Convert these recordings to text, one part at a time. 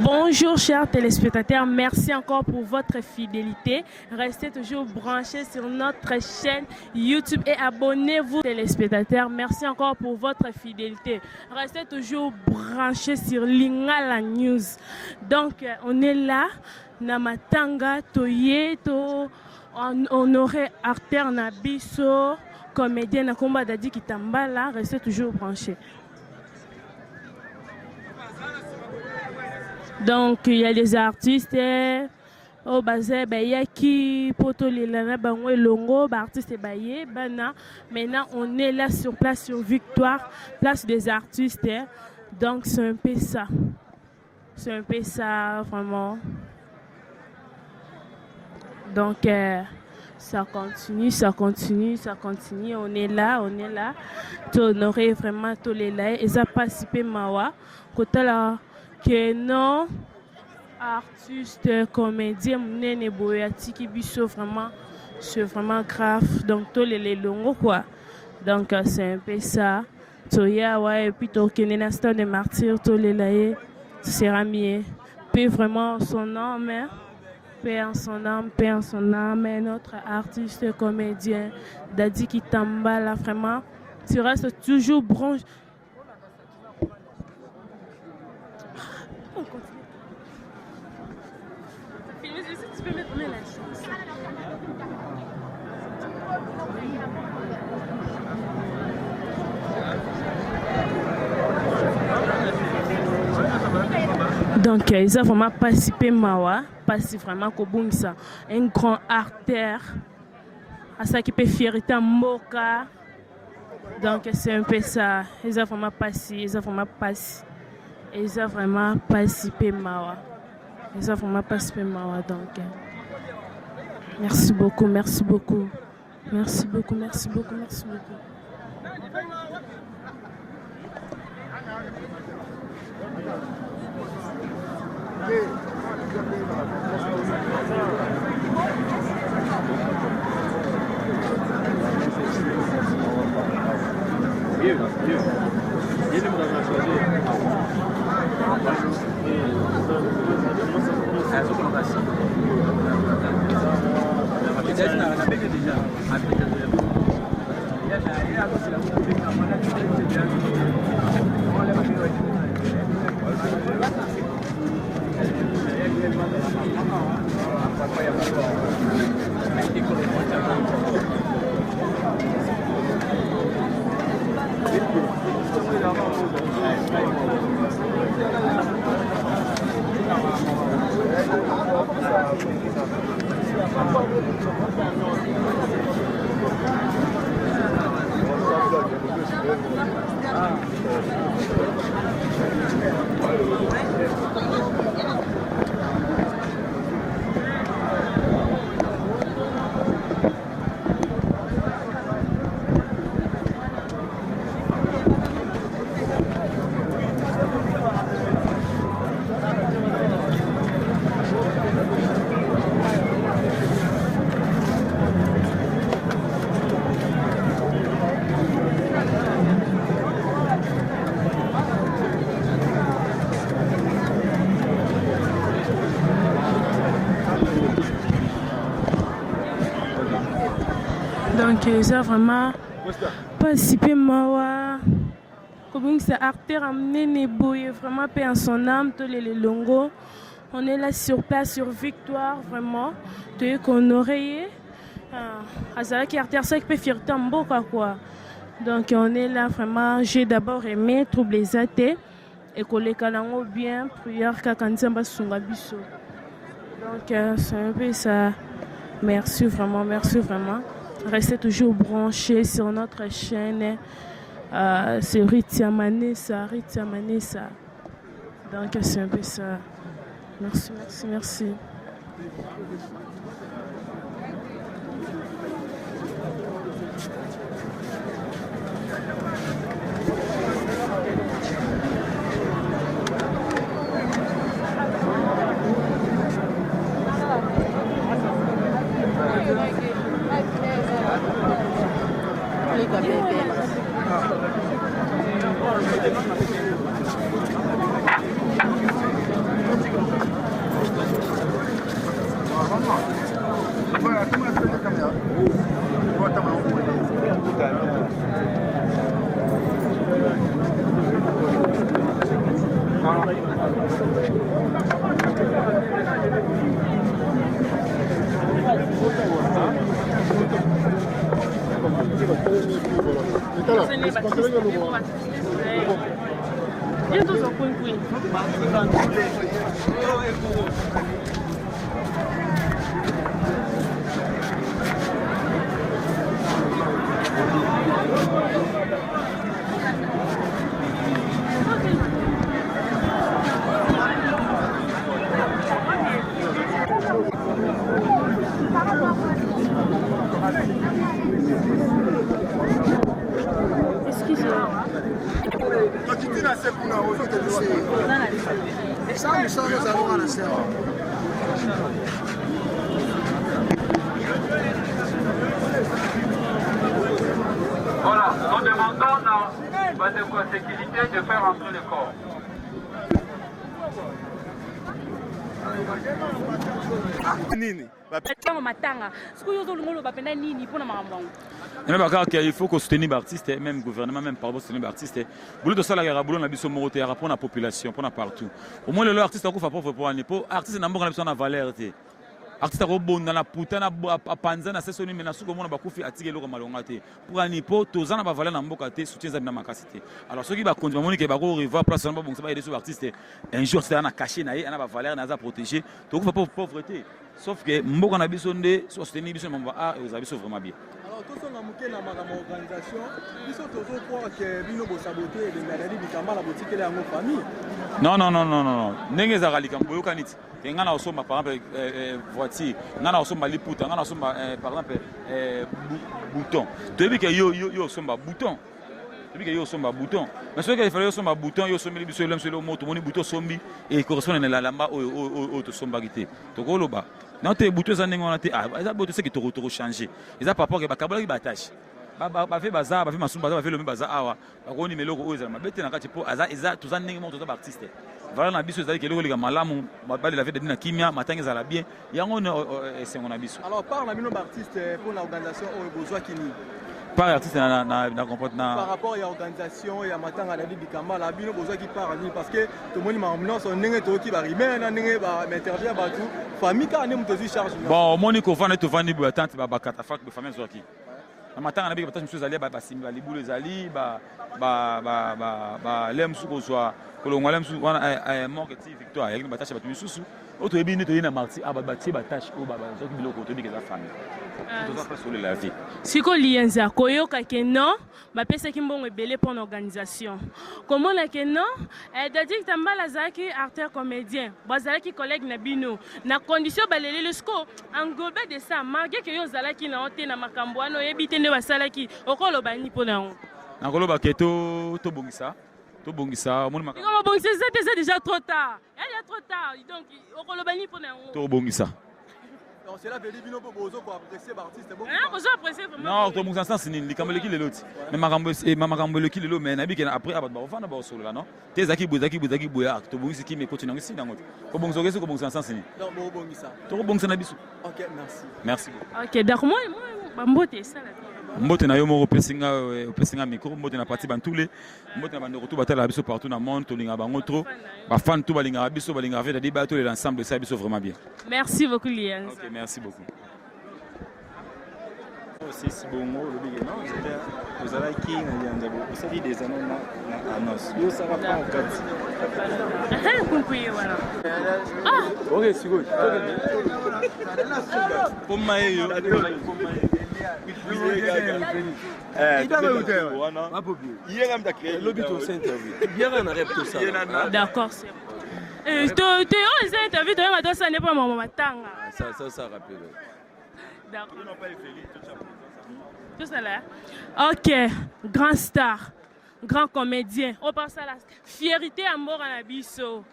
Bonjour chers téléspectateurs, merci encore pour votre fidélité. Restez toujours branchés sur notre chaîne YouTube et abonnez-vous téléspectateurs. Merci encore pour votre fidélité. Restez toujours branchés sur Lingala News. Donc on est là, Namatanga, Toyeto, honoré acteur Nabiso, comédien Nakomba Dadi Kitambala. Restez toujours branchés. Donc il y a des artistes au basé Bayaki poto lelana bangwe longo artistes baye bana. Maintenant on est là sur place sur Victoire, place des artistes. Donc c'est un peu ça. C'est un peu ça vraiment. Donc ça continue, ça continue, ça continue. On est là, on est là. Tu honorer vraiment tous les là et ça participer mawa. Côté là que non artiste comédien Nene Boyati qui biso vraiment c'est vraiment grave donc tous les longs quoi donc c'est un peu ça Toya ouais et puis to kenena stand de martyr tous les là sera mieux puis vraiment son âme paix en son âme paix en son âme notre artiste comédien Dadi Kitambala vraiment tu restes toujours branché. Tu peux me donner la chance. Donc, ils ont vraiment participé Mawa, parce vraiment ça un grand artère, à ça qui peut fierté en Moka. Donc, c'est un peu ça. Ils ont vraiment passé, ils ont vraiment passé, ils ont vraiment participé Mawa. Ils ont vraiment participé Mawa. Donc, merci beaucoup, merci beaucoup. Merci beaucoup, merci beaucoup, merci beaucoup. Donc, ils ont vraiment participé Mawa. Comme c'est acteur amené Neboye, vraiment paix en son âme, tous les longos. On est là sur place, sur Victoire, vraiment. Tu es qu'on aurait. Azala qui acteur, ça qui peut faire tambo, quoi. Donc, on est là vraiment. J'ai d'abord aimé Trouble les athées et coller Kalango bien, prière Kakanzamba Sungabiso. Donc, c'est un peu ça. Merci vraiment, merci vraiment. Restez toujours branchés sur notre chaîne. C'est Ritia Manessa, Ritia Manessa. Donc c'est un peu ça. Merci, merci, merci. Voilà, nous demandons dans la sécurité de faire entrer le corps. Il faut qu'on soutenir l'artiste, même le gouvernement, même par rapport à soutenir l'artiste. Boulot de ça, la boulot na biso moroté, pour la population, pour partout. Au moins le artiste a fait pauvre pour un épo, artiste n'a pas besoin de valeur. Artiste a bon dans la putain à panza na sesoni mais na suko mona bakufi atige loko malonga te. Pour un épo, tous en a valeur na mboka te, soutien za na makasité. Alors ceux qui va continuer monique ba ko revoir place na bon ça ba aider sur artiste. Un jour c'est na caché na y, na ba valeur na za protéger. Donc faut pas pauvreté. Sauf que mboka na biso ndé so soutenir biso mamba ah et vous avez vraiment bien. Alors tous on a manqué na organisation, biso toujours croire que bino bo saboter les maladies du Kamba la boutique elle en famille. Non. Ndenge za ralika mboyo kaniti. Ngana osoma par exemple voiture, ngana osoma liputa, ngana osoma par exemple bouton. Tu dis que yo osoma bouton. Tu dis que yo osoma bouton. Mais ce qu'il fallait osoma bouton, yo somi biso lem selo moto moni bouton sombi et correspond à la lamba o to somba gité. To koloba. Non te bouton za ndenge on te ah, ça bouton c'est que to changer. Et ça par rapport que ba kabola ki batache. Ba fait bazar, ba fait masumba, ba fait le même bazar awa. Ba koni meloko o ezala mabete na kati po aza to za ndenge mo to za artiste. Voilà na biso ezali keloko lika malamu babali la vie de dina kimia matanga ezala bien. Yango esengo na biso. Alors par na bino artiste pour l'organisation o besoin kini. Par artiste na comporte na par rapport à l'organisation et à matanga la vie du Kamba la bino besoin qui part parce que tout le monde m'a emmené son ndenge to ki ba rimer na ndenge ba m'intervient ba tout famille ka ne mutozi charge. Bon moni ko fana to vandi ba tante ba katafak ba famille zoki. Na matanga na bi ba tante zali ba simba libulu zali ba lem suko soa kolongwa lem suko wana marketing victoire yaki ba tâche ba tumisusu auto ebi ne to yina marti aba ba tie ba tâche o ba zoki biloko to bi ke za famille. La vie. Si ko lienza koyoka ke non, ba pesa ki mbongo ebele pour l'organisation. Comment la ke non? Dadi tambala zaki acteur comédien, bazalaki collègue na bino. Na condition balele le sco engobé de ça, malgré que yo zalaki na hote na makambo ano yebite ne basalaki okolo bani pona on. Na kolo ba keto to bongisa. To bongisa, mon makambo. Comment bongisa c'est déjà trop tard. Il y a trop tard. Donc okolo bani pona on. To bongisa. Non, c'est là que les bino bozo pour apprécier l'artiste beaucoup. Hein, bozo apprécier vraiment. Non, to bongisa ça c'est ni likambo ki leloti. Mais makambo le ki lelo mais na bi ke après abat ba ofana ba solo là non. Tezaki bozaki boya to bongisa ki me continue ngi sinango. Ko bongisa ke ko bongisa ça c'est ni. Non, bo bongisa. To bongisa na biso. OK, merci. Merci beaucoup. OK, d'accord moi mbote ça là. Mbote na yo moko pesinga micro mbote na parti bantule mbote na bandeko tout batala biso partout na monde to linga bango trop ba fan tout balinga biso balinga fait des bateaux l'ensemble ça biso vraiment bien. Merci beaucoup Liens. OK, merci beaucoup. Aussi si bongo le big non, vous allez qui nyanza bo ça dit des années na annonce. Yo ça va pas en fait. Kunkuye voilà. OK, c'est good. Pour mayo. D'accord, c'est bon. Tu as interview, ça n'est pas mon matanga. Ça rappelle. D'accord. Tout ça là. OK, grand star, grand comédien. On passe à la fierté à mort en abisso.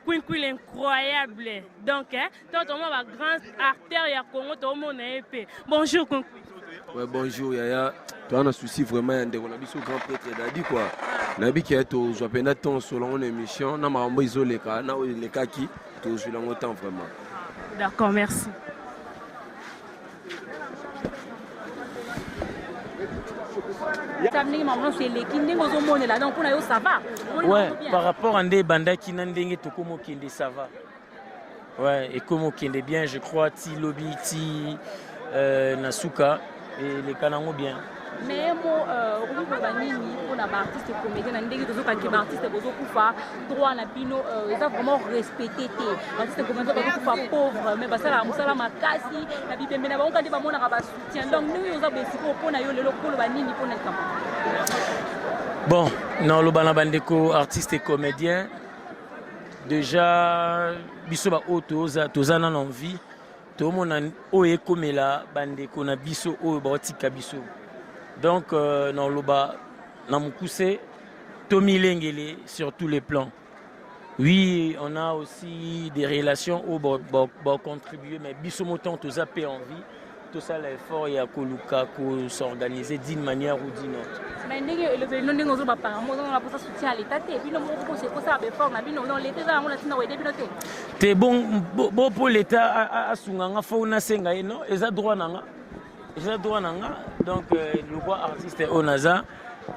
Queen incroyable. Donc, tant on va grand acteur ya Congo, tout le monde est épais. Bonjour Queen. Ouais, bonjour Yaya. Toi on a souci vraiment on a biso grand prêtre d'adi quoi. Nabi qui est au Japon temps selon une émission, na marambo isolé ka, na les cas qui tout sur le temps vraiment. D'accord, merci. Thank you. Ouais, par rapport à Ndé Bandaki Nandenge Tokomo Kende, ça va. Ouais, et comme Kende bien, je crois, Ti Lobby, Ti Nasuka, et les Kanango bien. Mais moi, on a artiste comédien, on a des artistes droit na bino, ils ont vraiment respecté. Artiste comédien, ils pauvre, mais ça la makasi, la bible, mais on a des mamans à soutien. Donc nous, on a des pour na yo le local banini pour na bon, non, le banabandeko artiste et comédien. Déjà, biso ba auto toza na envie. Tout le monde oye comme la bandeko na biso o batika biso. Donc, dans le bas, dans mon coussé, Tommy Lengele sur tous les plans. Oui, on a aussi des relations où on contribuer, mais Bissomoton, tout ça paie en vie. Tout ça, l'effort, il y a que s'organiser d'une manière ou d'une autre. Mais nous avons pas soutien à l'État. Et puis, nous avons ça effort. C'est bon pour l'État à Sunganga, Fauna Sengaï, non? Et ça droit nanga. Donc, le roi artiste au NASA,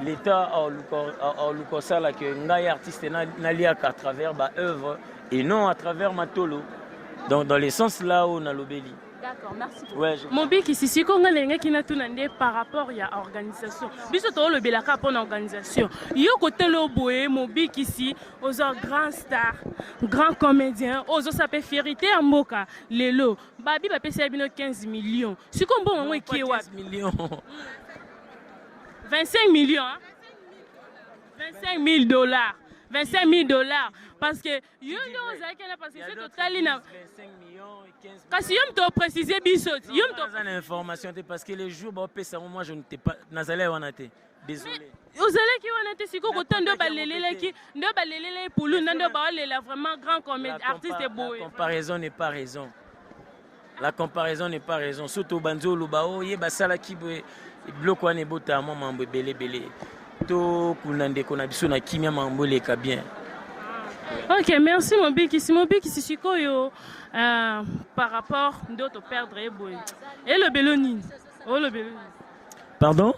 l'État a le ça là que les artistes n'allient qu'à travers ma œuvre et non à travers ma tolo. Donc, dans le sens là où on a l'obéli. D'accord, merci. Ouais, Mobiki si qu'on a les qui n'a tout nandé par rapport à l'organisation. Biso to le belaka pour l'organisation. Yo côté le boé Mobiki ici aux grands stars, grands comédiens, aux s'appelle fierté en moka lelo. Babi va payer 15 millions. Si qu'on bon moi qui est 15 millions. 25 millions hein? 25 000 dollars. 25 000 dollars. Parce que yo parce que c'est total 25 millions et 15 millions. Parce que yo me préciser bisot. Yo me information parce que les jours moi je n'étais pas Nazalé wanaté. Désolé. Vous allez qui wanaté siko kotan do balelele qui ndo balelele pour lui ndo ba la vraiment grand comédien artiste beau. La comparaison n'est pas raison. La comparaison n'est pas raison. Surtout banzo lubao yeba sala ki bloc wane bota mambo belé. To kunande kona biso na kimia mambo leka bien. Ok, merci Mobiki. Si Mobiki si chikoyo par rapport d'autres perdre et le Belloni. Oh le Belloni. Pardon?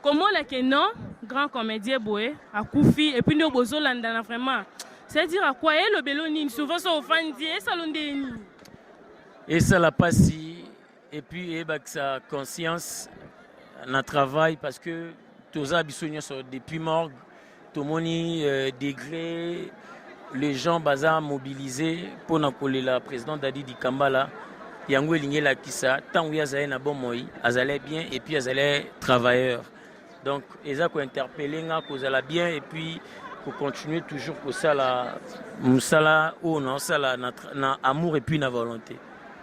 Comment la que non grand comédien boé à Koufi et puis nous bozo landana vraiment. C'est-à-dire à quoi est le Belloni souvent so fandi et salondeni. Et ça la passe et puis sa conscience na travail parce que tous les sont depuis morgue, tout le monde degré, les gens bazar mobilisés pour n'appeler la présidente Dadi Kambala, yango elingi la kisa, tant où yazale na bon moi, azale bien et puis azale travailleur. Donc ils ont interpellé nga kozala bien et puis pour continuer toujours pour ça la musala ou non ça na amour et puis na volonté.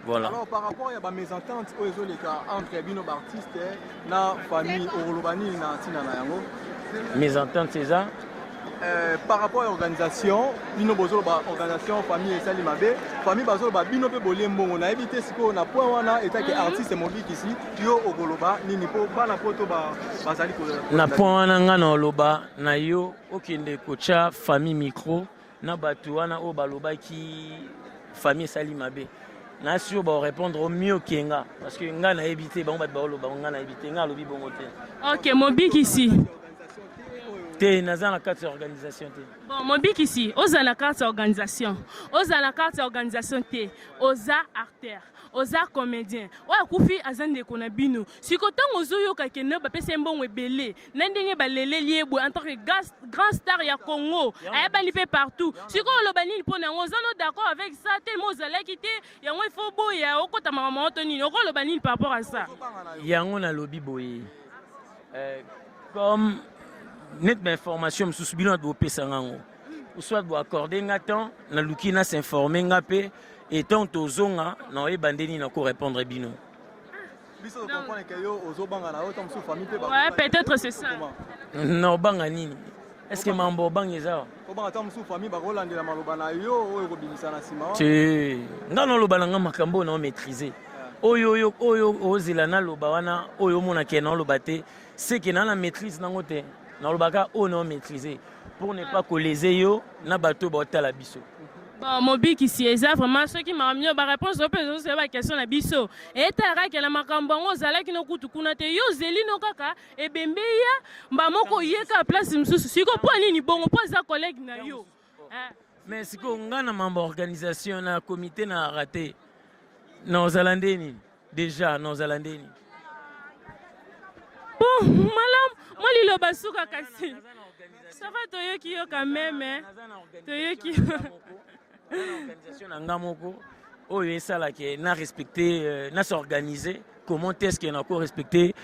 Voilà. Alors par rapport à la mésentente entre les artistes et la famille Orolobani et la Yango. Mésentente c'est ça? Par rapport à l'organisation, l'organisation famille et Salimabe, famille Bazoloba, Bino Bolé Mongo, on a évité ce qu'on a point wana et que artiste mobile ici, yo Ogoloba, ni po ba na poto bazali ko. Na point wana nga na loba na yo okende kocha famille micro na batu wana o baloba ki famille Salimabe. Na sûr ba répondre au mieux kenga parce que nga na évité ba ba loba nga na évité nga lobi bongo te. OK, mobile ici. T'es dans la carte d'organisation. Bon, mon bic ici, aux la carte d'organisation. Aux la carte d'organisation, aux acteurs, aux comédiens. Ouais, Koufi Azande Konabino. Si quand on ozoyo kakene, bah c'est un bon belé. N'endenge balele liebo en tant que grand star ya Congo. Aïe banipé partout. Si quand on le banni pour nous, on est d'accord avec ça. Tellement aux allez quitter. Y a un faux boy ya au côté maman Anthony. On le banni par rapport à ça. Y a un lobby boy. Comme net d'information sous bilan de pesango ou soit doit accorder un temps na lukina s'informer ngapé et tant aux zonga na e bandeni na ko répondre bino. Ouais, peut-être c'est ça. Non banga nini. Est-ce que mambo banga ça? Tu ngano lo balanga makambo na maîtriser. Oyo ozila na lo bawana oyo mona ke na lo baté c'est que na la maîtrise nangote. Dans le baga on a maîtrisé pour ne pas coller yo na bateau bota la biso. Bon, mobiki si eza vraiment ceux qui m'a mis ba réponse au peu c'est ba question na biso et tara ke na makambo ngo zala ki no kutu kuna te yo zeli no kaka e bembe ya mba moko yeka place msusu siko po nini bongo po za collègue na yo mais siko ngana mambo organisation na comité na raté na zalandeni déjà na zalandeni bon malam moi lilo basuka kasi ça va toyoki yo quand même toyoki organisation na ngamoko oyo esala ke na respecter na s'organiser comment est-ce qu'on a encore respecté